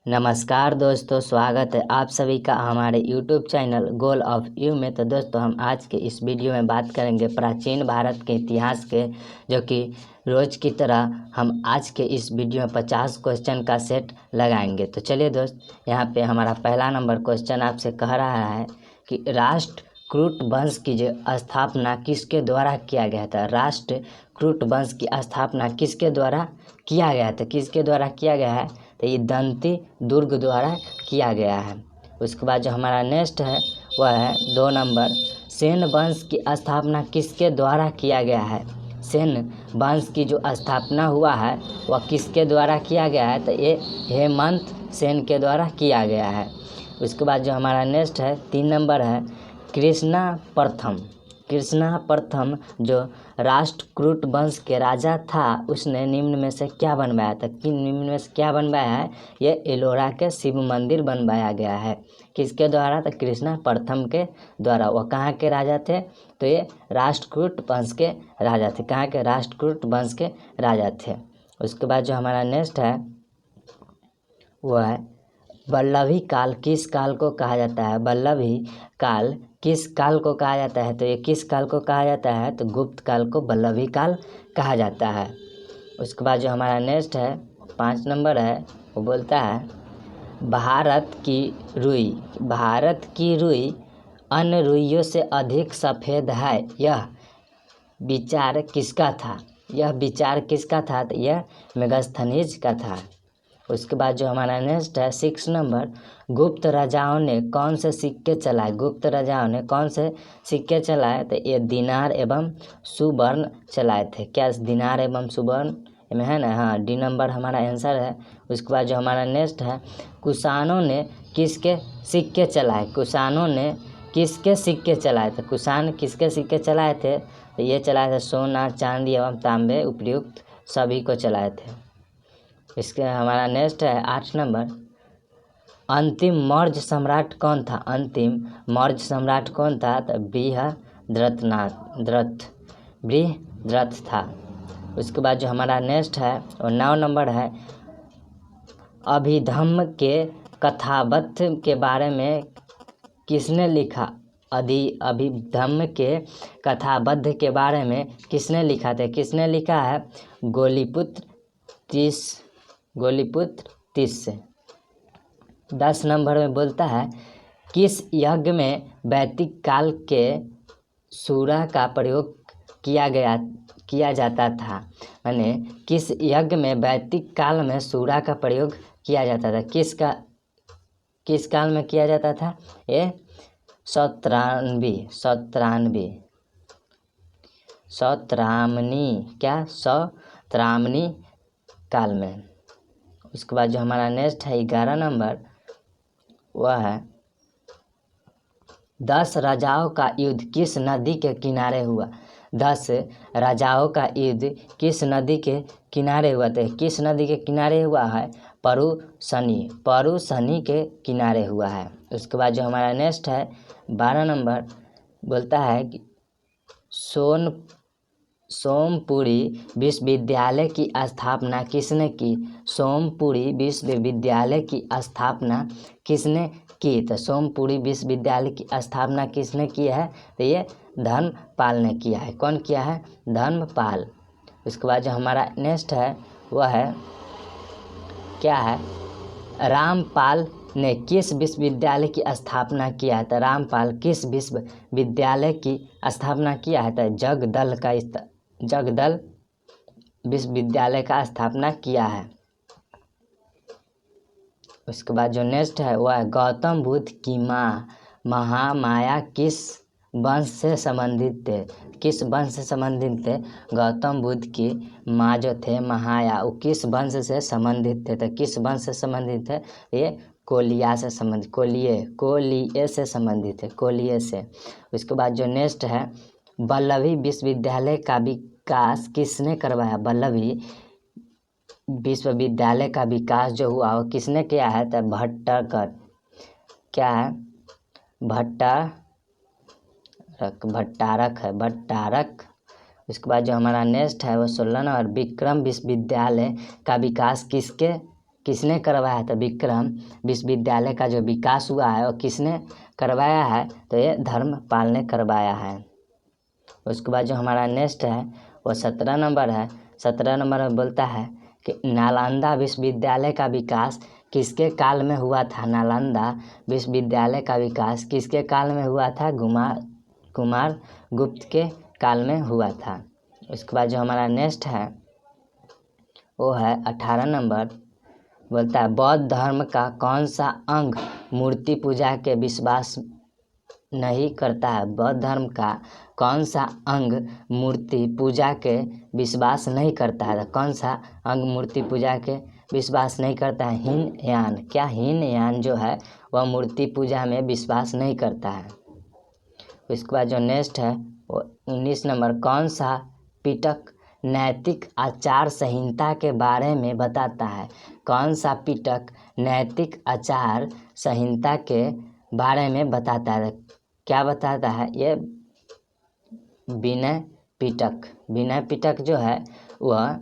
नमस्कार दोस्तों, स्वागत है आप सभी का हमारे YouTube channel goal of you में। तो दोस्तों, हम आज के इस वीडियो में बात करेंगे प्राचीन भारत के इतिहास के, जो कि रोज़ की तरह हम आज के इस वीडियो में 50 क्वेश्चन का सेट लगाएंगे। तो चलिए दोस्त, यहाँ पे हमारा पहला नंबर क्वेश्चन आपसे कह रहा है कि राष्ट्रकूट वंश की जो स्थापना किसके द्वारा किया गया था। राष्ट्रकूट वंश की स्थापना किसके द्वारा किया गया था, किसके द्वारा किया गया है? तो ये दंती दुर्ग द्वारा किया गया है। उसके बाद जो हमारा नेक्स्ट है वह है 2 नंबर, सेन वंश की स्थापना किसके द्वारा किया गया है। सेन वंश की जो स्थापना हुआ है वह किसके द्वारा किया गया है? तो ये हेमंत सेन के द्वारा किया गया है। उसके बाद जो हमारा नेक्स्ट है 3 नंबर है, कृष्णा प्रथम। कृष्णा प्रथम जो राष्ट्रकूट वंश के राजा था, उसने निम्न में से क्या बनवाया था? कि निम्न में से क्या बनवाया है? ये एलोरा के शिव मंदिर बनवाया गया है। किसके द्वारा? तो कृष्णा प्रथम के द्वारा। वह कहाँ के राजा थे? तो ये राष्ट्रकूट वंश के राजा थे। कहाँ के? राष्ट्रकूट वंश के राजा थे। उसके बाद जो हमारा नेक्स्ट है वह है वल्लभी काल किस काल को कहा जाता है? वल्लभी काल किस काल को कहा जाता है? तो ये किस काल को कहा जाता है? तो गुप्त काल को वल्लभी काल कहा जाता है। उसके बाद जो हमारा नेक्स्ट है 5 नंबर है, वो बोलता है भारत की रुई अन्य रुइयों से अधिक सफ़ेद है, यह विचार किसका था? यह विचार किसका था? तो यह मेगास्थनीज का था। उसके बाद जो हमारा नेक्स्ट है 6 नंबर, गुप्त राजाओं ने कौन से सिक्के चलाए? गुप्त राजाओं ने कौन से सिक्के चलाए? तो ये दिनार एवं सुवर्ण चलाए थे। क्या दिनार एवं सुवर्ण में है ना? हाँ, डी नंबर हमारा आंसर है। उसके बाद जो हमारा नेक्स्ट है, कुषाणों ने किसके सिक्के चलाए? कुषाणों ने किसके सिक्के चलाए थे? कुषाण किसके सिक्के चलाए थे? तो ये चलाए थे सोना, चांदी एवं तांबे उपयुक्त सभी को चलाए थे। इसके हमारा नेक्स्ट है 8 नंबर, अंतिम मौर्य सम्राट कौन था? अंतिम मौर्य सम्राट कौन था? तो बृहद्रथ था। उसके बाद जो हमारा नेक्स्ट है वो 9 नंबर है, अभिधम्म के कथाबद्ध के बारे में किसने लिखा? अभिधम्म के कथाबद्ध के बारे में किसने लिखा था? किसने लिखा है? गोलीपुत्र तीस। 10 नंबर में बोलता है किस यज्ञ में वैदिक काल के सूरा का प्रयोग किया जाता था? माने किस यज्ञ में वैदिक काल में सूरा का प्रयोग किया जाता था? किस काल में किया जाता था? ये सौत्रामणी काल में। उसके बाद जो हमारा नेक्स्ट है 11 नंबर, वह है 10 राजाओं का युद्ध किस नदी के किनारे हुआ? 10 राजाओं का युद्ध किस नदी के किनारे हुआ? तो किस नदी के किनारे हुआ है? परुशनी के किनारे हुआ है। उसके बाद जो हमारा नेक्स्ट है 12 नंबर, बोलता है कि सोमपुरी विश्वविद्यालय की स्थापना किसने की? सोमपुरी विश्वविद्यालय की स्थापना किसने की? तो सोमपुरी विश्वविद्यालय की स्थापना किसने की है? तो ये धर्मपाल ने किया है। कौन किया है? धर्मपाल। उसके बाद जो हमारा नेक्स्ट है वह है क्या है, रामपाल ने किस विश्वविद्यालय की स्थापना किया है? तो रामपाल किस विश्वविद्यालय की स्थापना किया है? तो जगदल विश्वविद्यालय का स्थापना किया है। उसके बाद जो नेक्स्ट है वह है गौतम बुद्ध की माँ महामाया किस वंश से संबंधित थे? किस वंश से संबंधित थे? गौतम बुद्ध की माँ जो थे महाया, वो किस वंश से संबंधित थे? तो किस वंश से संबंधित थे? ये कोलिया से संबंधित, कोलिये से संबंधित है, कोलिये से। उसके बाद जो नेक्स्ट है, वल्लभी विश्वविद्यालय का विकास किसने करवाया? वल्लभी विश्वविद्यालय का विकास जो हुआ वो किसने किया है? तो भट्टारक। क्या है? भट्टारक। उसके बाद जो हमारा नेक्स्ट है वो 16 नंबर, विक्रम विश्वविद्यालय का विकास किसने करवाया? तो विक्रम विश्वविद्यालय का जो विकास हुआ है वो किसने करवाया है? तो ये धर्मपाल ने करवाया है। उसके बाद जो हमारा नेक्स्ट है वो 17 नंबर है। 17 नंबर में बोलता है कि नालंदा विश्वविद्यालय का विकास किसके काल में हुआ था? नालंदा विश्वविद्यालय का विकास किसके काल में हुआ था? कुमार गुप्त के काल में हुआ था। उसके बाद जो हमारा नेक्स्ट है वो है 18 नंबर। बोलता है बौद्ध धर्म का कौन सा अंग मूर्ति पूजा के विश्वास नहीं करता है? बौद्ध धर्म का कौन सा अंग मूर्ति पूजा के विश्वास नहीं करता है? कौन सा अंग मूर्ति पूजा के विश्वास नहीं करता है? हीनयान। क्या हीनयान जो है वह मूर्ति पूजा में विश्वास नहीं करता है। उसके बाद जो नेक्स्ट है वो 19 नंबर। कौन सा पिटक नैतिक आचार संहिता के बारे में बताता है? कौन सा पिटक नैतिक आचार संहिता के बारे में बताता है? क्या बताता है? ये विनय पिटक। विनय पिटक जो है वह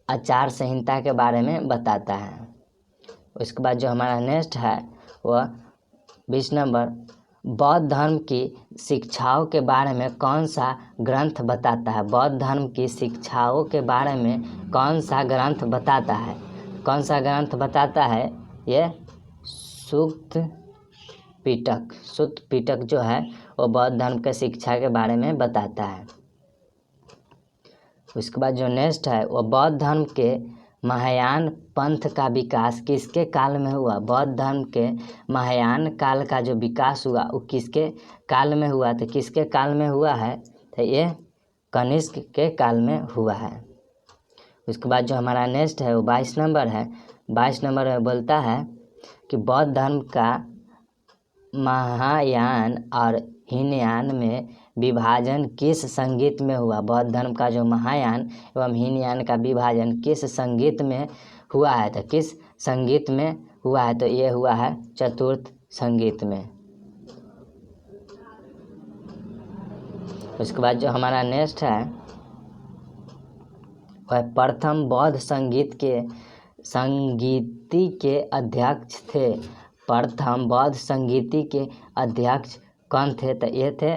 आचार संहिता के बारे में बताता है। उसके बाद जो हमारा नेक्स्ट है वह 20 नंबर। बौद्ध धर्म की शिक्षाओं के बारे में कौन सा ग्रंथ बताता है? बौद्ध धर्म की शिक्षाओं के बारे में कौन सा ग्रंथ बताता है? कौन सा ग्रंथ बताता है? ये सूक्त पिटक। सूक्त पिटक जो है वो बौद्ध धर्म के शिक्षा के बारे में बताता है। उसके बाद जो नेक्स्ट है वो बौद्ध धर्म के महायान पंथ का विकास किसके काल में हुआ? बौद्ध धर्म के महायान काल का जो विकास हुआ वो किसके काल में हुआ? तो किसके काल में हुआ है? तो ये कनिष्क के काल में हुआ है। उसके बाद जो हमारा नेक्स्ट है वो 22 नंबर है। 22 नंबर में बोलता है कि बौद्ध धर्म का महायान और हीनयान में विभाजन किस संगीत में हुआ? बौद्ध धर्म का जो महायान एवं हीनयान का विभाजन किस संगीत में हुआ है? तो किस संगीत में हुआ है? तो ये हुआ है चतुर्थ संगीत में। उसके बाद जो हमारा नेक्स्ट है वह प्रथम बौद्ध संगीति के अध्यक्ष थे। प्रथम बौद्ध संगीति के अध्यक्ष कौन थे? तो ये थे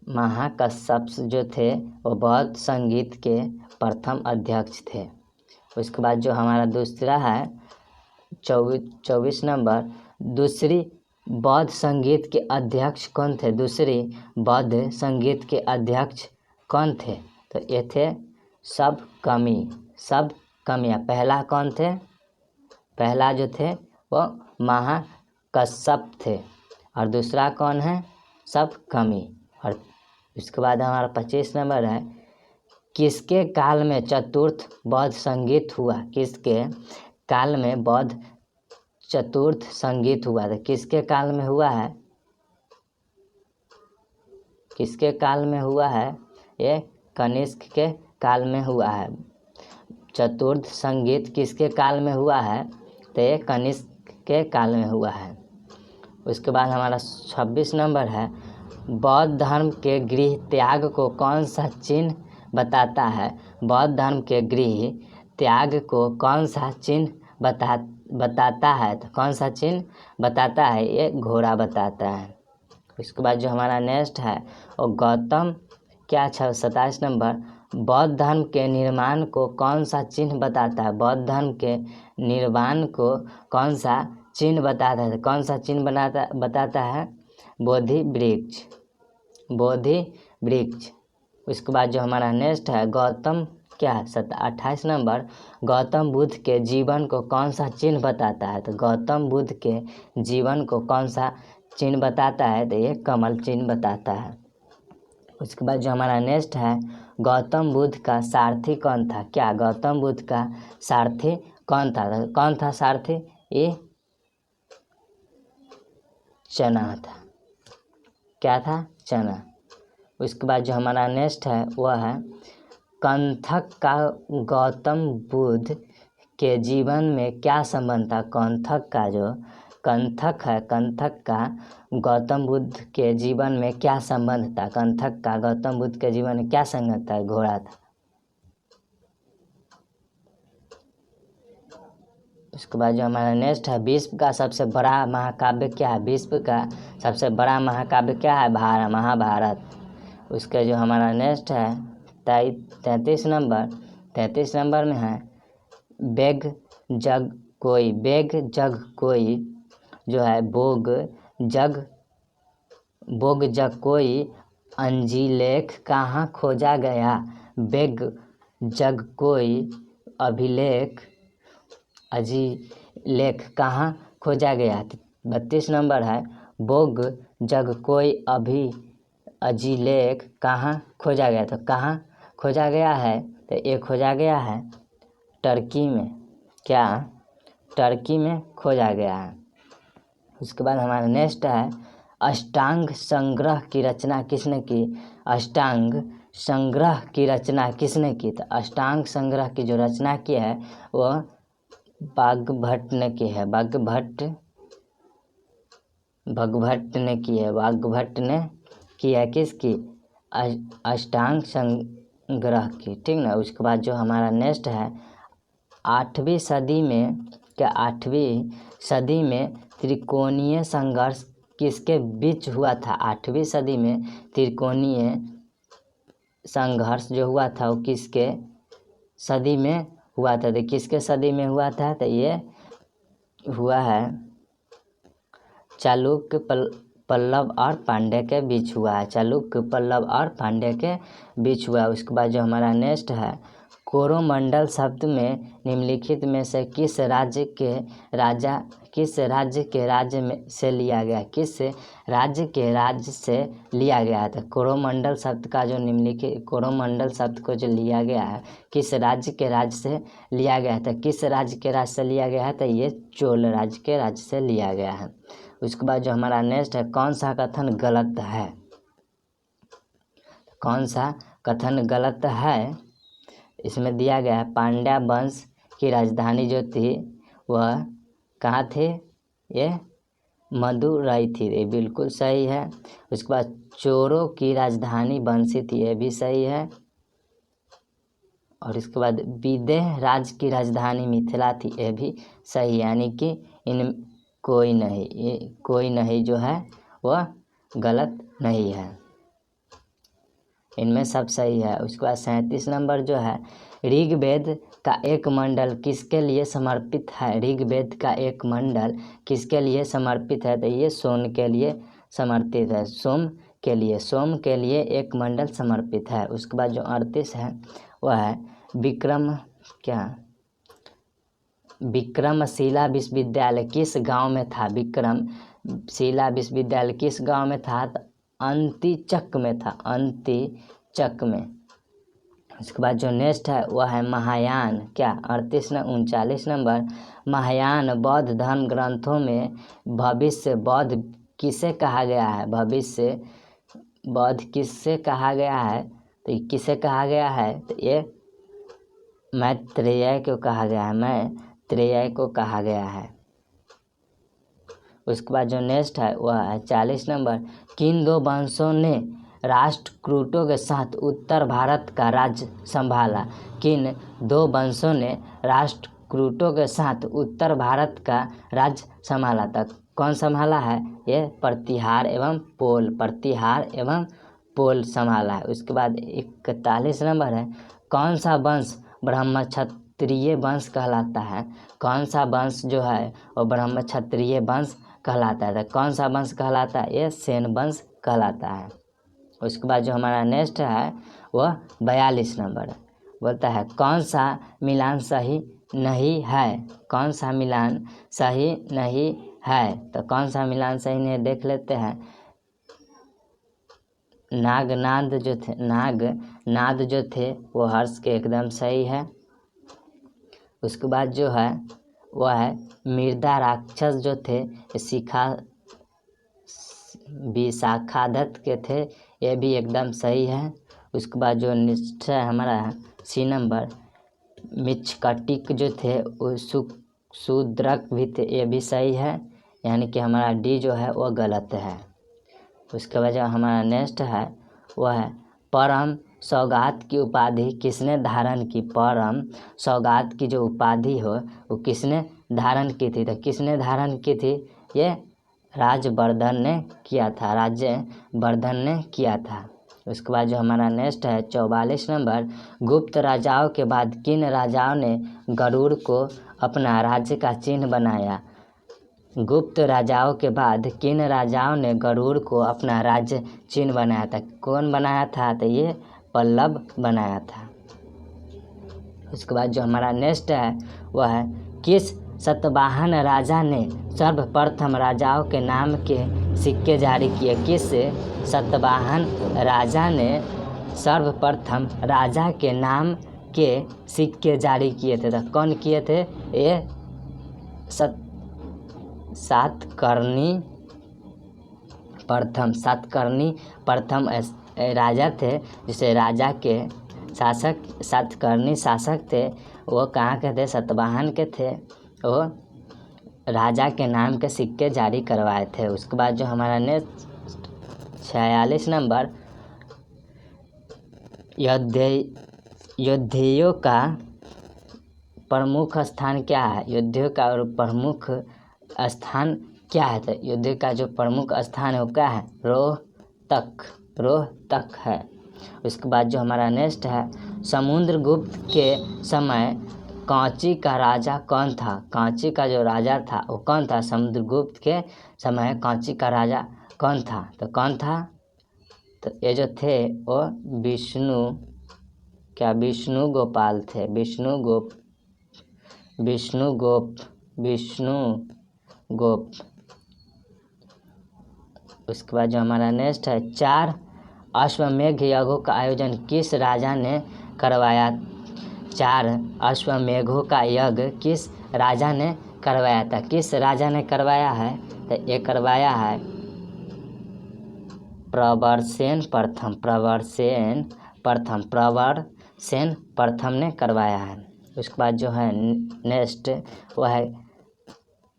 महाकश्यप जो थे वो बौद्ध संगीत के प्रथम अध्यक्ष थे। उसके बाद जो हमारा दूसरा है 24 नंबर। दूसरी बौद्ध संगीत के अध्यक्ष कौन थे? दूसरी बौद्ध संगीत के अध्यक्ष कौन थे? तो ये थे सब कमियाँ। पहला कौन थे? पहला जो थे वो महाकश्यप थे और दूसरा कौन है? सब कमी। और इसके बाद हमारा 25 नंबर है किसके काल में चतुर्थ बौद्ध संगीत हुआ? किसके काल में बौद्ध चतुर्थ संगीत हुआ? तो किसके काल में हुआ है? किसके काल में हुआ है? ये कनिष्क के काल में हुआ है। चतुर्थ संगीत किसके काल में हुआ है? तो ये कनिष्क के काल में हुआ है। उसके बाद हमारा 26 नंबर है बौद्ध धर्म के गृह त्याग को कौन सा चिन्ह बताता है? बौद्ध धर्म के गृह त्याग को कौन सा चिन्ह बताता है? तो कौन सा चिन्ह बताता है? ये घोड़ा बताता है। उसके बाद जो हमारा नेक्स्ट है वो गौतम 27 नंबर। बौद्ध धर्म के निर्माण को कौन सा चिन्ह बताता है? बौद्ध धर्म के निर्माण को कौन सा चिन्ह बताता है? कौन सा चिन्ह बताता है? बोधि वृक्ष। उसके बाद जो हमारा नेक्स्ट है गौतम 28 नंबर। गौतम बुद्ध के जीवन को कौन सा चिन्ह बताता है? तो गौतम बुद्ध के जीवन को कौन सा चिन्ह बताता है? तो ये कमल चिन्ह बताता है। उसके बाद जो हमारा नेक्स्ट है गौतम बुद्ध का सारथी कौन था? क्या गौतम बुद्ध का सारथी कौन था? कौन था सारथी? ये चना था। क्या था? चना। उसके बाद जो हमारा नेक्स्ट है वह है कंथक का गौतम बुद्ध के जीवन में क्या संबंध था? कंथक कंथक है, कंथक का गौतम बुद्ध के जीवन में क्या संबंध था? कंथक का गौतम बुद्ध के जीवन में क्या संबंध था? घोड़ा था। उसके बाद जो हमारा नेक्स्ट है, विश्व का सबसे बड़ा महाकाव्य क्या है? विश्व का सबसे बड़ा महाकाव्य क्या है? महाभारत। उसके जो हमारा नेक्स्ट है 33 नंबर में है बेग जग कोई। बेग जग कोई जो है बोग जग कोई अंजिलेख कहाँ खोजा गया? बेग जग कोई अभिलेख कहाँ खोजा गया? 32 नंबर है बोग जग कोई अभिलेख कहाँ खोजा गया? तो कहाँ खोजा गया है? तो ये खोजा गया है टर्की में। क्या? टर्की में खोजा गया है। उसके बाद हमारा नेक्स्ट है अष्टांग संग्रह की रचना किसने की? अष्टांग संग्रह की रचना किसने की? तो अष्टांग संग्रह की जो रचना की है वह वाग्भट ने की है। वाग्भट ने की है। वाग्भट ने की है किसकी? अष्टांग संग्रह की, ठीक ना। उसके बाद जो हमारा नेक्स्ट है 8वीं सदी में त्रिकोणीय संघर्ष किसके बीच हुआ था? 8वीं सदी में त्रिकोणीय संघर्ष जो हुआ था वो किसके सदी में हुआ था? तो किसके सदी में हुआ था? तो ये हुआ है चालुक्य पल्लव और पांड्य के बीच हुआ है। चालुक्य पल्लव और पांड्य के बीच हुआ है। उसके बाद जो हमारा नेक्स्ट है कोरोमंडल शब्द में निम्नलिखित में से किस राज्य के राज्य में से लिया गया? किस राज्य के राज्य से लिया गया है? तो कोरोमंडल शब्द का जो निम्नलिखित कोरोमंडल शब्द को जो लिया गया है किस राज्य के राज्य से लिया गया है? तो किस राज्य के राज्य से लिया गया है? तो ये चोल राज्य के राज्य से लिया गया है। उसके बाद जो हमारा नेक्स्ट है कौन सा कथन गलत है? कौन सा कथन गलत है? इसमें दिया गया है पांड्या वंश की राजधानी जो थी वह कहाँ थी? ये मदुरई थी। ये बिल्कुल सही है। उसके बाद चोरों की राजधानी बंसी थी। ये भी सही है। और इसके बाद विदेह राज्य की राजधानी मिथिला थी। ये भी सही, यानी कि इन कोई नहीं जो है वह गलत नहीं है, इनमें सब सही है। उसके बाद 37 नंबर जो है ऋग्वेद का एक मंडल किसके लिए समर्पित है? ऋग्वेद का एक मंडल किसके लिए समर्पित है? तो ये सोम के लिए समर्पित है। सोम के लिए एक मंडल समर्पित है। उसके बाद जो 38 है वह है विक्रमशिला विश्वविद्यालय किस गांव में था? विक्रमशिला विश्वविद्यालय किस गांव में था? तो अंतिचक में था। अंतिचक में। उसके बाद जो नेक्स्ट है वह है महायान। क्या? 39 नंबर महायान बौद्ध धर्म ग्रंथों में भविष्य बौद्ध किसे कहा गया है? भविष्य बौद्ध किससे कहा गया है? तो ये किसे कहा गया है? तो ये मैत्रेय को कहा गया है। मैत्रेय को कहा गया है। उसके बाद जो नेक्स्ट है वह है 40 नंबर किन दो वंशों ने राष्ट्रकूटों के साथ उत्तर भारत का राज्य संभाला? किन दो वंशों ने राष्ट्रकूटों के साथ उत्तर भारत का राज्य संभाला था? कौन संभाला है? ये प्रतिहार एवं पोल संभाला है। उसके बाद 41 नंबर है कौन सा वंश ब्रह्मक्षत्रिय वंश कहलाता है? कौन सा वंश जो है वो ब्रह्मक्षत्रिय वंश कहलाता है? तो कौन सा वंश कहलाता है? ये सेन वंश कहलाता है। उसके बाद जो हमारा नेक्स्ट है वह 42 नंबर बोलता है कौन सा मिलान सही नहीं है? कौन सा मिलान सही नहीं है? तो कौन सा मिलान सही नहीं, देख लेते हैं। नागनाद जो थे वो हर्ष के एकदम सही है। उसके बाद जो है वह है मृदा राक्षस जो थे विशाखादत्त के थे। ये भी एकदम सही है। उसके बाद जो नेक्स्ट है हमारा सी नंबर मिच्छकटिक जो थे वो शूद्रक भी थे। ये भी सही है, यानी कि हमारा डी जो है वो गलत है। उसके बाद जो हमारा नेक्स्ट है वह है परम सौगात की उपाधि किसने धारण की। परम सौगात की जो उपाधि हो वो किसने धारण की थी, तो किसने धारण की थी, ये राजवर्धन ने किया था, राज्यवर्धन ने किया था। उसके बाद जो हमारा नेक्स्ट है 44 नंबर, गुप्त राजाओं के बाद किन राजाओं ने गरुड़ को अपना राज्य का चिन्ह बनाया। गुप्त राजाओं के बाद किन राजाओं ने गरुड़ को अपना राज्य चिन्ह बनाया था। कौन बनाया था, तो ये पल्लव बनाया था। उसके बाद जो हमारा नेक्स्ट है वह है किस सतवाहन राजा ने सर्वप्रथम राजाओं के नाम के सिक्के जारी किए। किस सतवाहन राजा ने सर्वप्रथम राजा के नाम के सिक्के जारी किए थे, तो कौन किए थे, ये सातकर्णी प्रथम राजा थे, जिसे राजा के शासक सातकर्णी शासक थे, वो कहाँ के थे, सतवाहन के थे। वो राजा के नाम के सिक्के जारी करवाए थे। उसके बाद जो हमारा नेक्स्ट 46 नंबर, योद्धियों का प्रमुख स्थान क्या है। योद्धियों का प्रमुख स्थान क्या है, तो योद्धियों का जो प्रमुख स्थान है वो क्या है, रोहतक है। उसके बाद जो हमारा नेक्स्ट है समुद्रगुप्त के समय कांची का राजा कौन था। कांची का जो राजा था वो कौन था, समुद्रगुप्त के समय कांची का राजा कौन था, तो कौन था, तो ये जो थे वो विष्णु गोपाल थे, विष्णु गोप। उसके बाद जो हमारा नेक्स्ट है 4 अश्वमेध यज्ञों का आयोजन किस राजा ने करवाया। 4 अश्वमेधों का यज्ञ किस राजा ने करवाया था। किस राजा ने करवाया है, तो ये करवाया है प्रवरसेन प्रथम ने करवाया है। उसके बाद जो है नेक्स्ट वह है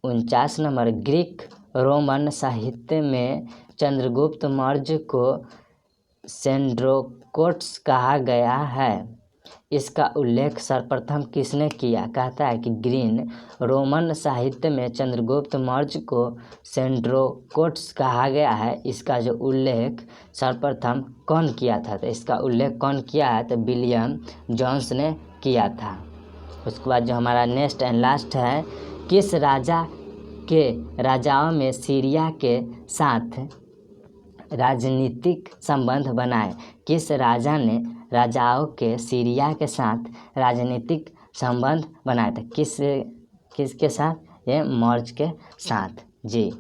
49 नंबर, ग्रीक रोमन साहित्य में चंद्रगुप्त मौर्य को सेंड्रोकोट्स कहा गया है। इसका उल्लेख सर्वप्रथम किसने किया। कहता है कि ग्रीक रोमन साहित्य में चंद्रगुप्त मौर्य को सेंड्रोकोट्स कहा गया है, इसका जो उल्लेख सर्वप्रथम कौन किया था, तो इसका उल्लेख कौन किया है, तो विलियम जोन्स ने किया था। उसके बाद जो हमारा नेक्स्ट एंड लास्ट है किस राजाओं में सीरिया के साथ राजनीतिक संबंध बनाए। किस राजा ने राजाओं के सीरिया के साथ राजनीतिक संबंध बनाए थे, किसके साथ, ये मौर्य के साथ जी।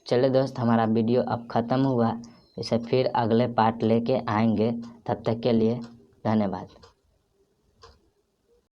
चलिए दोस्त, हमारा वीडियो अब ख़त्म हुआ, इसे फिर अगले पार्ट लेके आएंगे, तब तक के लिए धन्यवाद।